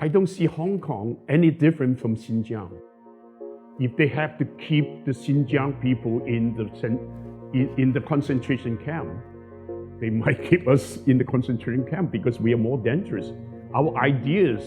I don't see Hong Kong any different from Xinjiang. If they have to keep the Xinjiang people in the concentration camp, they might keep us in the concentration camp because we are more dangerous. Our ideas,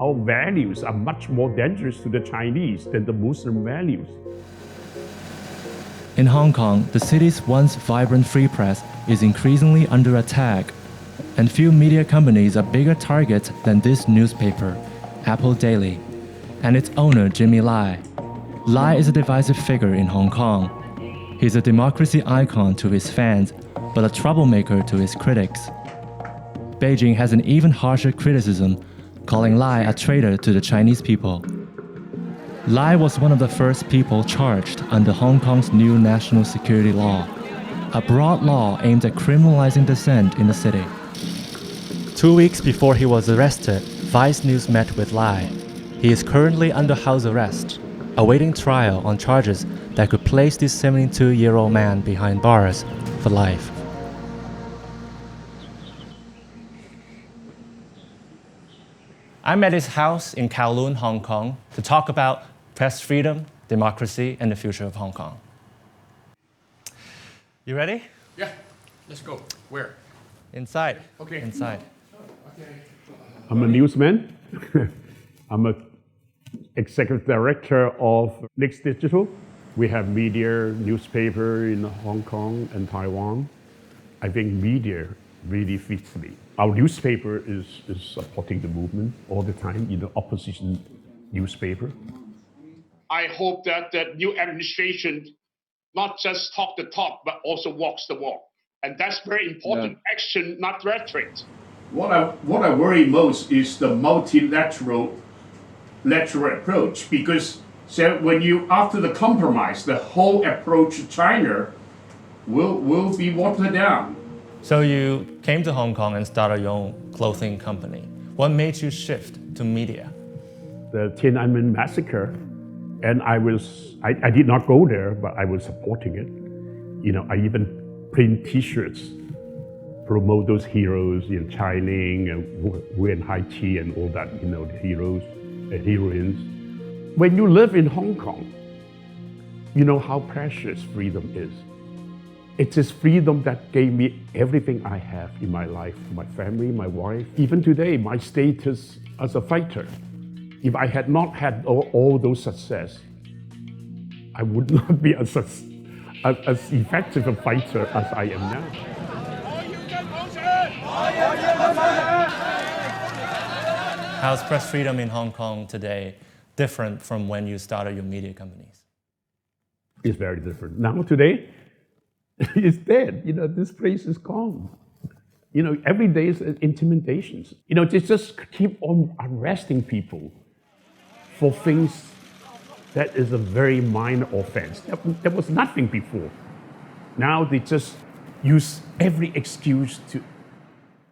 our values are much more dangerous to the Chinese than the Muslim values. In Hong Kong, the city's once vibrant free press is increasingly under attack, and few media companies are bigger targets than this newspaper, Apple Daily, and its owner, Jimmy Lai. Lai is a divisive figure in Hong Kong. He's a democracy icon to his fans, but a troublemaker to his critics. Beijing has an even harsher criticism, calling Lai a traitor to the Chinese people. Lai was one of the first people charged under Hong Kong's new national security law, a broad law aimed at criminalizing dissent in the city. 2 weeks before he was arrested, Vice News met with Lai. He is currently under house arrest, awaiting trial on charges that could place this 72-year-old man behind bars for life. I'm at his house in Kowloon, Hong Kong, to talk about press freedom, democracy, and the future of Hong Kong. You ready? Yeah, let's go. Where? Inside. Okay. Inside. Okay. I'm a newsman. I'm a executive director of Next Digital. We have media, newspaper in Hong Kong and Taiwan. I think media really fits me. Our newspaper is supporting the movement all the time, opposition newspaper. I hope that the new administration not just talk the talk, but also walks the walk. And that's very important. Yeah. Action, not rhetoric. What I worry most is the multilateral approach, because when after the compromise, the whole approach to China will be watered down. So you came to Hong Kong and started your own clothing company. What made you shift to media? The Tiananmen massacre, and I did not go there, but I was supporting it. I even print T-shirts, promote those heroes, Chai Ling and Wen Hai-chi and all that, the heroes and heroines. When you live in Hong Kong, you know how precious freedom is. It's this freedom that gave me everything I have in my life, my family, my wife. Even today, my status as a fighter. If I had not had all those success, I would not be as effective a fighter as I am now. How's press freedom in Hong Kong today different from when you started your media companies? It's very different. Now today, it's dead. This place is gone. Every day is intimidations. They just keep on arresting people for things that is a very minor offense. There was nothing before. Now they just use every excuse to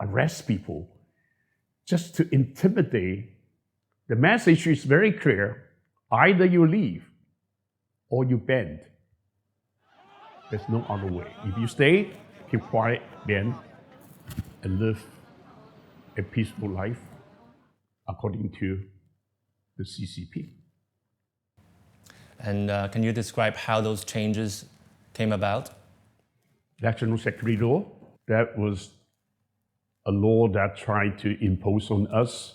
arrest people, just to intimidate. The message is very clear. Either you leave or you bend. There's no other way. If you stay, keep quiet, bend, and live a peaceful life according to the CCP. And can you describe how those changes came about? National Security Law, that was a law that tried to impose on us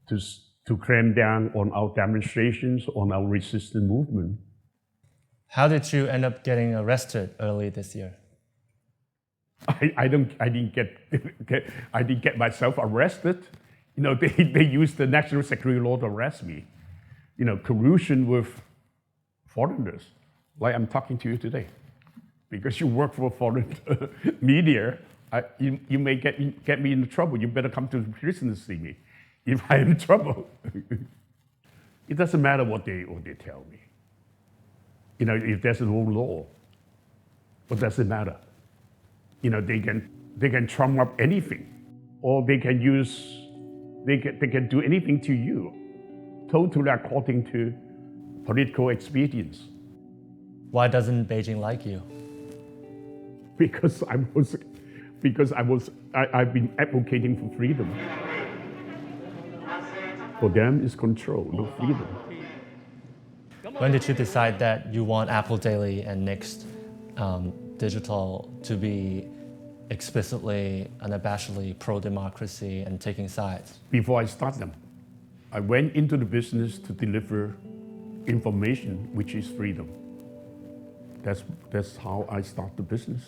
to clamp down on our demonstrations, on our resistance movement. How did you end up getting arrested early this year? I didn't get myself arrested. They used the national security law to arrest me. Collusion with foreigners, like I'm talking to you today. Because you work for foreign media, you may get me into trouble. You better come to the prison to see me if I'm in trouble. It doesn't matter what they tell me. If there's no law, what does it matter? They can trump up anything, or they can do anything to you, totally according to political expedience. Why doesn't Beijing like you? Because I've been advocating for freedom. For them, it's control, no freedom. When did you decide that you want Apple Daily and Next Digital to be explicitly, unabashedly pro-democracy and taking sides? Before I start them, I went into the business to deliver information, which is freedom. That's how I start the business.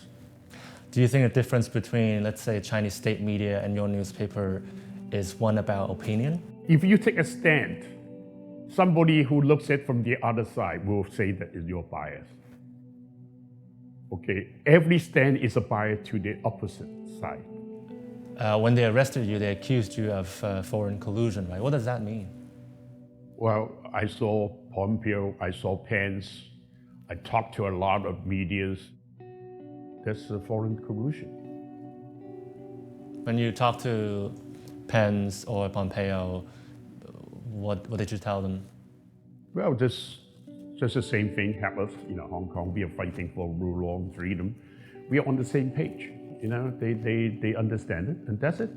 Do you think the difference between, let's say, Chinese state media and your newspaper is one about opinion? If you take a stand, somebody who looks at it from the other side will say that is your bias. Okay, every stand is a bias to the opposite side. When they arrested you, they accused you of foreign collusion, right? What does that mean? Well, I saw Pompeo, I saw Pence, I talked to a lot of medias. That's a foreign collusion. When you talk to Pence or Pompeo, what did you tell them? Well, just the same thing happens. Hong Kong, we are fighting for rule of law and freedom. We are on the same page. They understand it, and that's it.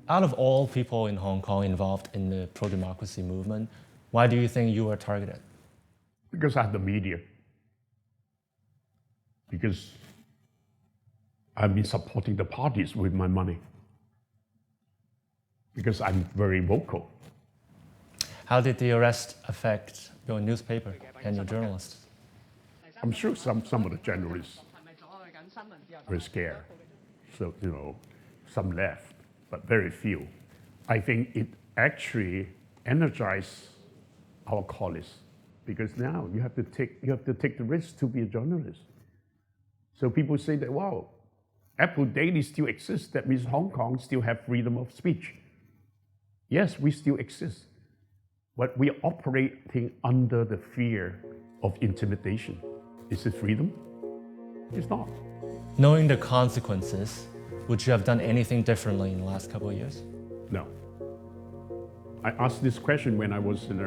Out of all people in Hong Kong involved in the pro-democracy movement, why do you think you were targeted? Because I have the media. Because I've been supporting the parties with my money. Because I'm very vocal. How did the arrest affect your newspaper and your journalists? I'm sure some of the journalists were scared. So, some left, but very few. I think it actually energized our colleagues, because now you have to take the risk to be a journalist. So people say that, wow, Apple Daily still exists. That means Hong Kong still have freedom of speech. Yes, we still exist, but we are operating under the fear of intimidation. Is it freedom? It's not. Knowing the consequences, would you have done anything differently in the last couple of years? No. I asked this question when I was in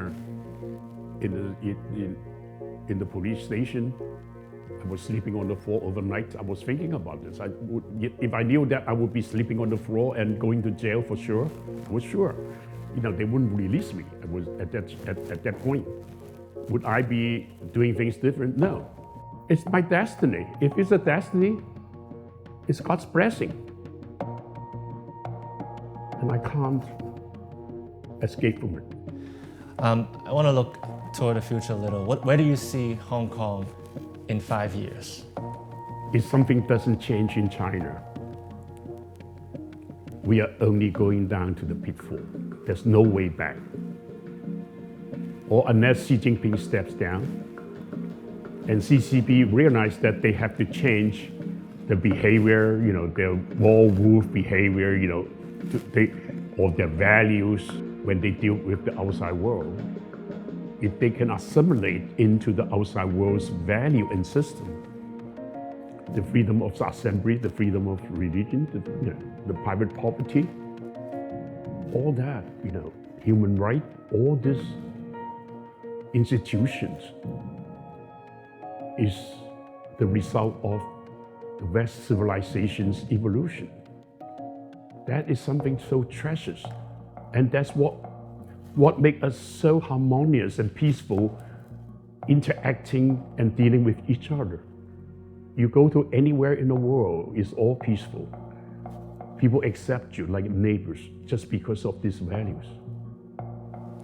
the police station. I was sleeping on the floor overnight. I was thinking about this. If I knew that I would be sleeping on the floor and going to jail for sure, I was sure. They wouldn't release me. I was at that point. Would I be doing things different? No. It's my destiny. If it's a destiny, it's God's blessing. And I can't escape from it. I want to look toward the future a little. Where do you see Hong Kong in 5 years? If something doesn't change in China, we are only going down to the pitfall. There's no way back. Or unless Xi Jinping steps down and CCP realize that they have to change the behavior, their war wolf behavior, or their values when they deal with the outside world. If they can assimilate into the outside world's value and system, the freedom of assembly, the freedom of religion, the private property, all that, human right, all these institutions is the result of the West civilization's evolution. That is something so precious, and that's what makes us so harmonious and peaceful, interacting and dealing with each other. You go to anywhere in the world, it's all peaceful. People accept you like neighbors just because of these values.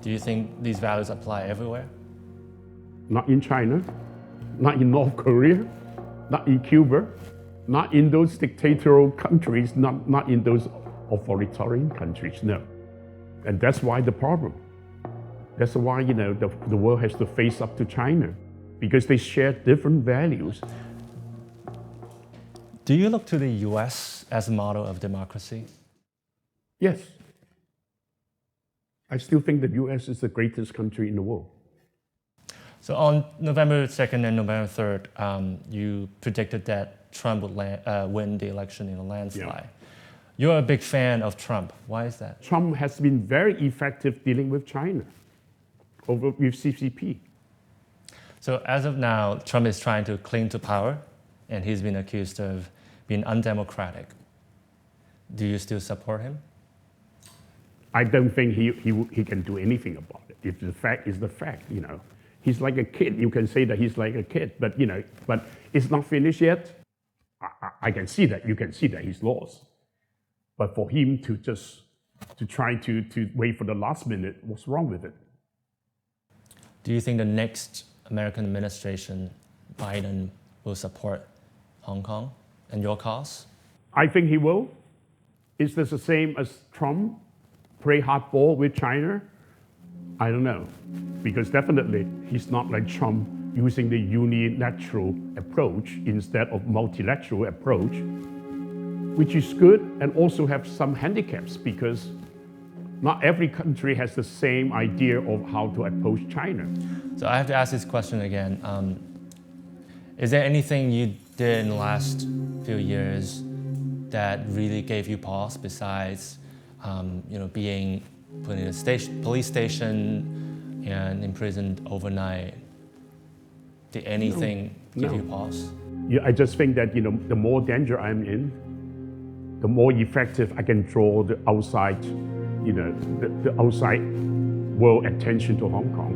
Do you think these values apply everywhere? Not in China, not in North Korea, not in Cuba, not in those dictatorial countries, not in those authoritarian countries, no. And that's why the problem. That's why, the world has to face up to China, because they share different values. Do you look to the US as a model of democracy? Yes. I still think the US is the greatest country in the world. So on November 2nd and November 3rd, you predicted that Trump would win the election in a landslide. Yeah. You're a big fan of Trump. Why is that? Trump has been very effective dealing with China, with CCP. So as of now, Trump is trying to cling to power, and he's been accused of being undemocratic. Do you still support him? I don't think he can do anything about it. If the fact is the fact, you know. He's like a kid. You can say that he's like a kid, but you know, but it's not finished yet. I can see that. You can see that he's lost. But for him to just to try to wait for the last minute, what's wrong with it? Do you think the next American administration, Biden, will support Hong Kong and your cause? I think he will. Is this the same as Trump? Play hardball with China? I don't know. Because definitely he's not like Trump using the unilateral approach instead of multilateral approach, which is good and also have some handicaps because not every country has the same idea of how to approach China. So I have to ask this question again. Is there anything you did in the last few years that really gave you pause besides being put in a police station and imprisoned overnight? Did anything give you pause? Yeah, I just think that the more danger I'm in, the more effective I can draw the outside, the outside world attention to Hong Kong.